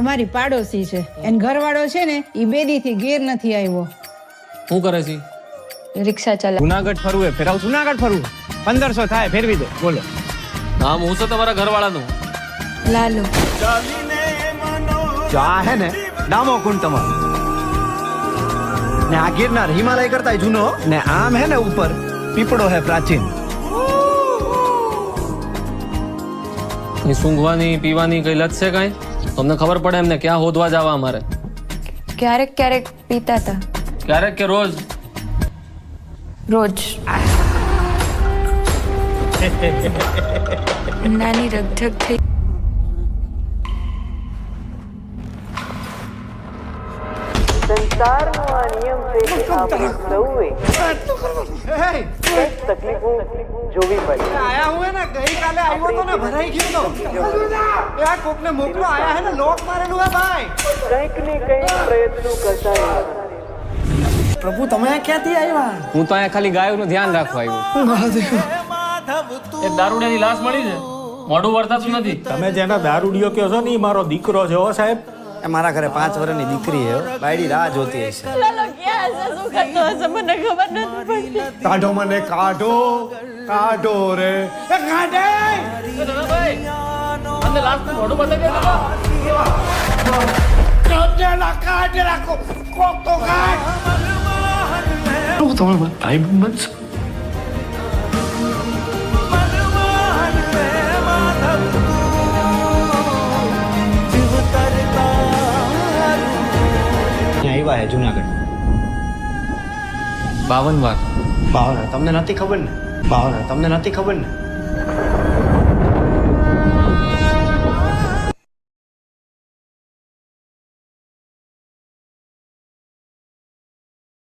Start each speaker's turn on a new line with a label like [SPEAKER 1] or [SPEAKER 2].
[SPEAKER 1] અમારી પાડોશી છે, એન ઘરવાળો છે ને ઈ બેદીથી ઘેર નથી આવ્યો.
[SPEAKER 2] શું કરે છે?
[SPEAKER 3] રિક્ષા ચલાવે.
[SPEAKER 4] જુનાગઢ ફરવું હે, ફેરાવ જુનાગઢ ફરવું 1500 થાય, ફેરવી દો. બોલો.
[SPEAKER 2] નામ હું છે તમારા ઘરવાળાનું?
[SPEAKER 3] લાલુ.
[SPEAKER 5] જો આ હે ને ડામો કુંડ તમારો, ને આ ગિરનાર હિમાલય કરતા જૂનો, ને આમ હે ને ઉપર પીપળો હે પ્રાચીન.
[SPEAKER 2] કઈ સૂંઘવાની પીવાની કઈ લત છે કઈ? તમને ખબર પડે એમને ક્યાં હોદવા જવા અમારે?
[SPEAKER 3] ક્યારેક ક્યારેક પીતા હતા.
[SPEAKER 2] ક્યારેક કે રોજ?
[SPEAKER 3] રોજ. નાની રગઝગ થઈ.
[SPEAKER 6] સંસારનો આ નિયમ છે કે આપણે સૌએ તકલીફો જોવી પડે.
[SPEAKER 5] આયા હું હે ને ગઈકાલે આવ્યો તો ને, ભરાઈ ગયો તો. એ આ કોકને મોકલો, આયા હે ને લોક મારેલું હે ભાઈ.
[SPEAKER 6] કંઈક ને કંઈક પ્રયત્નો કરતા રહેવાના.
[SPEAKER 5] પ્રભુ તમે ક્યાંથી આવ્યા?
[SPEAKER 2] હું તો અહીંયા ખાલી ગાયોનું ધ્યાન રાખવા આવ્યો. એક દારૂડિયાની લાશ મળી છે, મોઢું વળતાતું નથી.
[SPEAKER 7] તમે જેના દારૂડિયો કહો છો ને, ઈ મારો દીકરો છે. હો સાહેબ,
[SPEAKER 5] એ મારા ઘરે 5 વર્ષની દીકરી હે, બાયડી રાહ જોતી હશે. કાઢો મને, કાઢો કાઢો રે, એ કાઢે.
[SPEAKER 2] અને લાશનું મોઢું બતાવી દે.
[SPEAKER 5] કાઢેલા કાઢેલા કોક તો કાઢ.
[SPEAKER 7] તમે ભાઈ બંધ છો.
[SPEAKER 5] આવ્યા હે જુનાગઢ
[SPEAKER 2] 52 વાર.
[SPEAKER 5] તમને નથી ખબર ને? તમને નથી ખબર ને?